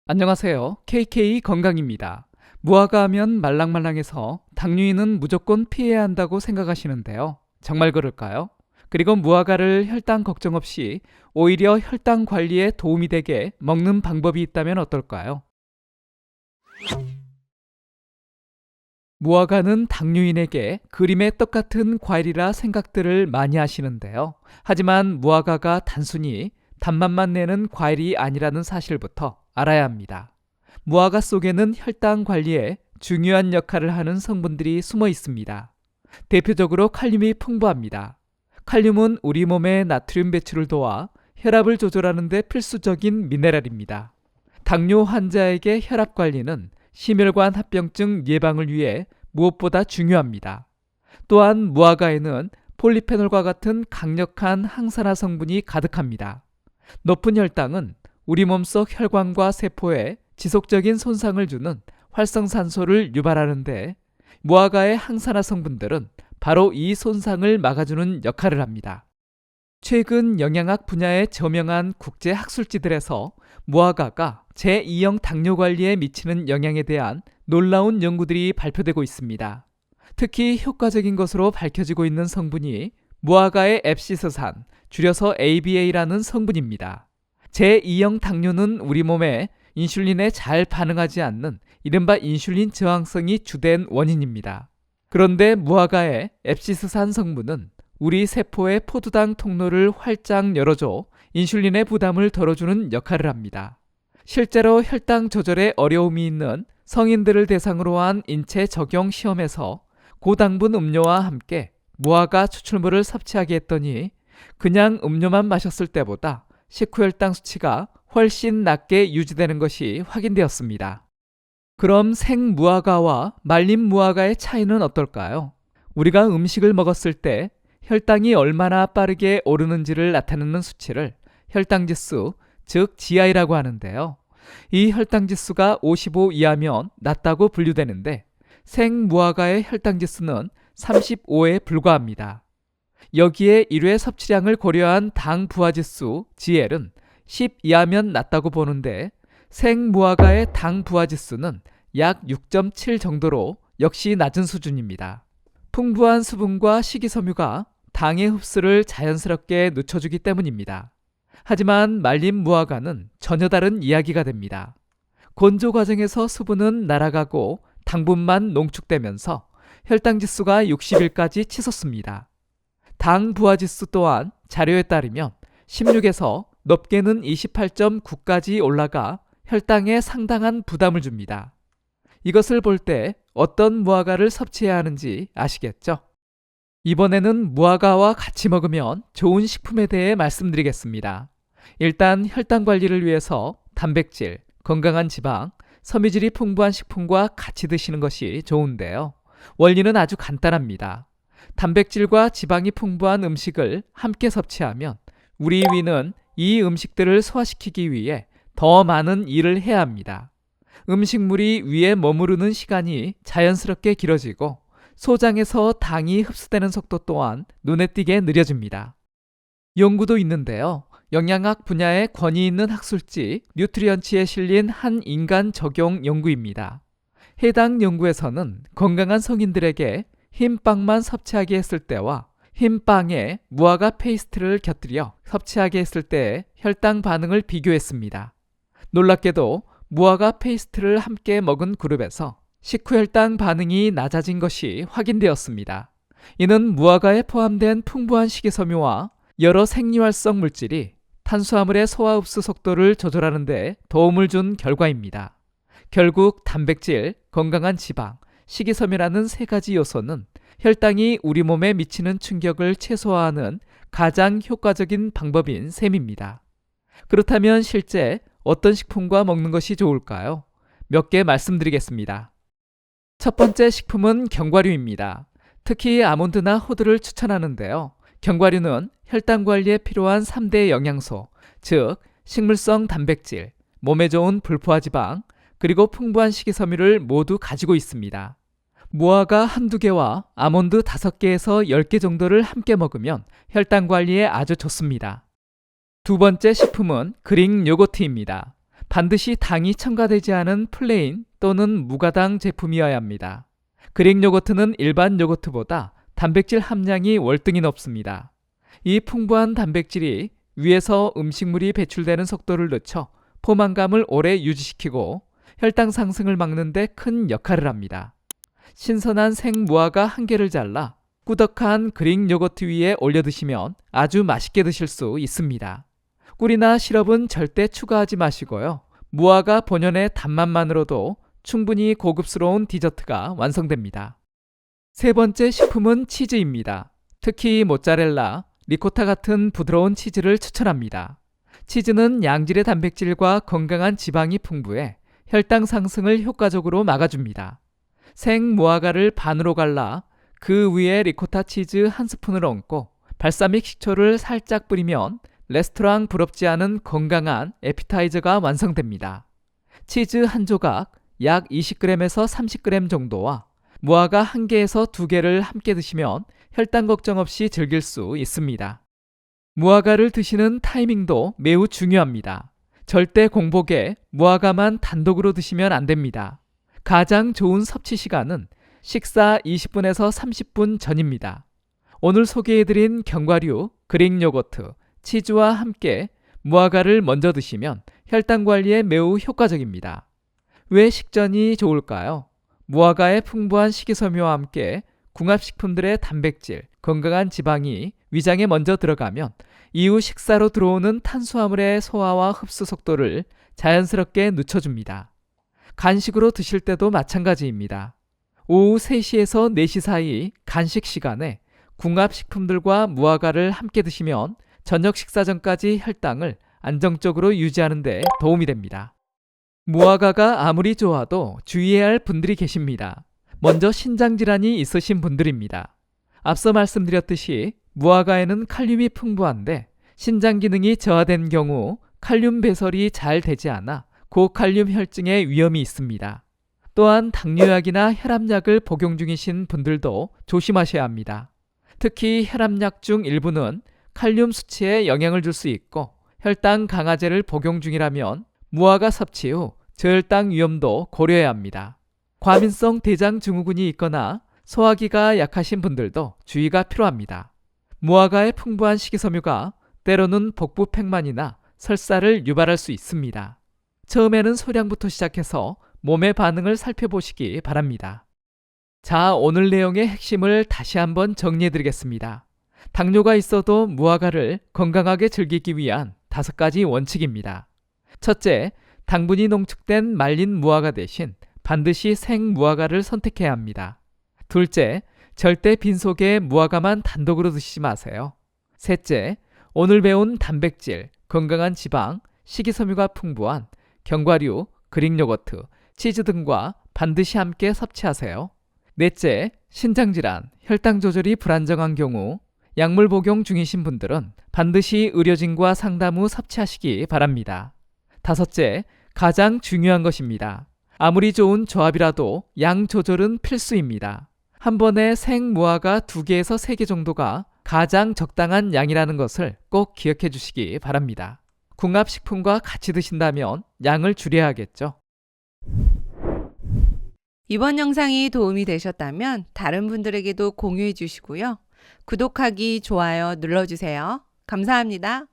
안녕하세요. KK 건강입니다. 무화과 하면 말랑말랑해서 당뇨인은 무조건 피해야 한다고 생각하시는데요. 정말 그럴까요? 그리고 무화과를 혈당 걱정 없이 오히려 혈당 관리에 도움이 되게 먹는 방법이 있다면 어떨까요? 무화과는 당뇨인에게 그림의 떡 같은 과일이라 생각들을 많이 하시는데요. 하지만 무화과가 단순히 단맛만 내는 과일이 아니라는 사실부터 알아야 합니다. 무화과 속에는 혈당 관리에 중요한 역할을 하는 성분들이 숨어 있습니다. 대표적으로 칼륨이 풍부합니다. 칼륨은 우리 몸의 나트륨 배출을 도와 혈압을 조절하는 데 필수적인 미네랄입니다. 당뇨 환자에게 혈압 관리는 심혈관 합병증 예방을 위해 무엇보다 중요합니다. 또한 무화과에는 폴리페놀과 같은 강력한 항산화 성분이 가득합니다. 높은 혈당은 우리 몸속 혈관과 세포에 지속적인 손상을 주는 활성산소를 유발하는데 무화과의 항산화 성분들은 바로 이 손상을 막아주는 역할을 합니다. 최근 영양학 분야의 저명한 국제 학술지들에서 무화과가 제2형 당뇨 관리에 미치는 영향에 대한 놀라운 연구들이 발표되고 있습니다. 특히 효과적인 것으로 밝혀지고 있는 성분이 무화과의 앱시스산, 줄여서 ABA라는 성분입니다. 제2형 당뇨는 우리 몸에 인슐린에 잘 반응하지 않는 이른바 인슐린 저항성이 주된 원인입니다. 그런데 무화과의 앱시스산 성분은 우리 세포의 포도당 통로를 활짝 열어줘 인슐린의 부담을 덜어주는 역할을 합니다. 실제로 혈당 조절에 어려움이 있는 성인들을 대상으로 한 인체 적용 시험에서 고당분 음료와 함께 무화과 추출물을 섭취하게 했더니 그냥 음료만 마셨을 때보다 식후 혈당 수치가 훨씬 낮게 유지되는 것이 확인되었습니다. 그럼 생무화과와 말린 무화과의 차이는 어떨까요? 우리가 음식을 먹었을 때 혈당이 얼마나 빠르게 오르는지를 나타내는 수치를 혈당지수, 즉 GI라고 하는데요. 이 혈당지수가 55 이하면 낮다고 분류되는데 생무화과의 혈당지수는 35에 불과합니다. 여기에 1회 섭취량을 고려한 당 부하지수 GL은 10 이하면 낮다고 보는데 생무화과의 당 부하지수는 약 6.7 정도로 역시 낮은 수준입니다. 풍부한 수분과 식이섬유가 당의 흡수를 자연스럽게 늦춰주기 때문입니다. 하지만 말린 무화과는 전혀 다른 이야기가 됩니다. 건조 과정에서 수분은 날아가고 당분만 농축되면서 혈당지수가 60일까지 치솟습니다. 당 부하지수 또한 자료에 따르면 16에서 높게는 28.9까지 올라가 혈당에 상당한 부담을 줍니다. 이것을 볼 때 어떤 무화과를 섭취해야 하는지 아시겠죠? 이번에는 무화과와 같이 먹으면 좋은 식품에 대해 말씀드리겠습니다. 일단 혈당 관리를 위해서 단백질, 건강한 지방, 섬유질이 풍부한 식품과 같이 드시는 것이 좋은데요. 원리는 아주 간단합니다. 단백질과 지방이 풍부한 음식을 함께 섭취하면 우리 위는 이 음식들을 소화시키기 위해 더 많은 일을 해야 합니다. 음식물이 위에 머무르는 시간이 자연스럽게 길어지고 소장에서 당이 흡수되는 속도 또한 눈에 띄게 느려집니다. 연구도 있는데요. 영양학 분야의 권위 있는 학술지 뉴트리언치에 실린 한 인간 적용 연구입니다. 해당 연구에서는 건강한 성인들에게 흰빵만 섭취하게 했을 때와 흰빵에 무화과 페이스트를 곁들여 섭취하게 했을 때의 혈당 반응을 비교했습니다. 놀랍게도 무화과 페이스트를 함께 먹은 그룹에서 식후 혈당 반응이 낮아진 것이 확인되었습니다. 이는 무화과에 포함된 풍부한 식이섬유와 여러 생리활성 물질이 탄수화물의 소화 흡수 속도를 조절하는 데 도움을 준 결과입니다. 결국 단백질, 건강한 지방, 식이섬유라는 세 가지 요소는 혈당이 우리 몸에 미치는 충격을 최소화하는 가장 효과적인 방법인 셈입니다. 그렇다면 실제 어떤 식품과 먹는 것이 좋을까요? 몇 개 말씀드리겠습니다. 첫 번째 식품은 견과류입니다. 특히 아몬드나 호두를 추천하는데요. 견과류는 혈당 관리에 필요한 3대 영양소, 즉 식물성 단백질, 몸에 좋은 불포화지방, 그리고 풍부한 식이섬유를 모두 가지고 있습니다. 무화과 한두 개와 아몬드 5개에서 10개 정도를 함께 먹으면 혈당 관리에 아주 좋습니다. 두 번째 식품은 그릭 요거트입니다. 반드시 당이 첨가되지 않은 플레인 또는 무가당 제품이어야 합니다. 그릭 요거트는 일반 요거트보다 단백질 함량이 월등히 높습니다. 이 풍부한 단백질이 위에서 음식물이 배출되는 속도를 늦춰 포만감을 오래 유지시키고 혈당 상승을 막는 데 큰 역할을 합니다. 신선한 생무화과 한 개를 잘라 꾸덕한 그릭 요거트 위에 올려 드시면 아주 맛있게 드실 수 있습니다. 꿀이나 시럽은 절대 추가하지 마시고요. 무화과 본연의 단맛만으로도 충분히 고급스러운 디저트가 완성됩니다. 세 번째 식품은 치즈입니다. 특히 모짜렐라, 리코타 같은 부드러운 치즈를 추천합니다. 치즈는 양질의 단백질과 건강한 지방이 풍부해 혈당 상승을 효과적으로 막아줍니다. 생무화과를 반으로 갈라 그 위에 리코타 치즈 한 스푼을 얹고 발사믹 식초를 살짝 뿌리면 레스토랑 부럽지 않은 건강한 에피타이저가 완성됩니다. 치즈 한 조각 약 20g에서 30g 정도와 무화과 1개에서 2개를 함께 드시면 혈당 걱정 없이 즐길 수 있습니다. 무화과를 드시는 타이밍도 매우 중요합니다. 절대 공복에 무화과만 단독으로 드시면 안 됩니다. 가장 좋은 섭취 시간은 식사 20분에서 30분 전입니다. 오늘 소개해드린 견과류, 그릭 요거트, 치즈와 함께 무화과를 먼저 드시면 혈당 관리에 매우 효과적입니다. 왜 식전이 좋을까요? 무화과의 풍부한 식이섬유와 함께 궁합식품들의 단백질, 건강한 지방이 위장에 먼저 들어가면 이후 식사로 들어오는 탄수화물의 소화와 흡수 속도를 자연스럽게 늦춰줍니다. 간식으로 드실 때도 마찬가지입니다. 오후 3시에서 4시 사이 간식 시간에 궁합식품들과 무화과를 함께 드시면 저녁 식사 전까지 혈당을 안정적으로 유지하는 데 도움이 됩니다. 무화과가 아무리 좋아도 주의해야 할 분들이 계십니다. 먼저 신장질환이 있으신 분들입니다. 앞서 말씀드렸듯이 무화과에는 칼륨이 풍부한데 신장 기능이 저하된 경우 칼륨 배설이 잘 되지 않아 고칼륨 혈증의 위험이 있습니다. 또한 당뇨약이나 혈압약을 복용 중이신 분들도 조심하셔야 합니다. 특히 혈압약 중 일부는 칼륨 수치에 영향을 줄 수 있고 혈당 강화제를 복용 중이라면 무화과 섭취 후 저혈당 위험도 고려해야 합니다. 과민성 대장 증후군이 있거나 소화기가 약하신 분들도 주의가 필요합니다. 무화과의 풍부한 식이섬유가 때로는 복부 팽만이나 설사를 유발할 수 있습니다. 처음에는 소량부터 시작해서 몸의 반응을 살펴보시기 바랍니다. 자, 오늘 내용의 핵심을 다시 한번 정리해드리겠습니다. 당뇨가 있어도 무화과를 건강하게 즐기기 위한 5가지 원칙입니다. 첫째, 당분이 농축된 말린 무화과 대신 반드시 생무화과를 선택해야 합니다. 둘째, 절대 빈속에 무화과만 단독으로 드시지 마세요. 셋째, 오늘 배운 단백질, 건강한 지방, 식이섬유가 풍부한 견과류, 그릭 요거트, 치즈 등과 반드시 함께 섭취하세요. 넷째, 신장질환, 혈당 조절이 불안정한 경우 약물 복용 중이신 분들은 반드시 의료진과 상담 후 섭취하시기 바랍니다. 다섯째, 가장 중요한 것입니다. 아무리 좋은 조합이라도 양 조절은 필수입니다. 한 번에 생무화과 2개에서 3개 정도가 가장 적당한 양이라는 것을 꼭 기억해 주시기 바랍니다. 궁합식품과 같이 드신다면 양을 줄여야겠죠. 이번 영상이 도움이 되셨다면 다른 분들에게도 공유해 주시고요. 구독하기, 좋아요 눌러주세요. 감사합니다.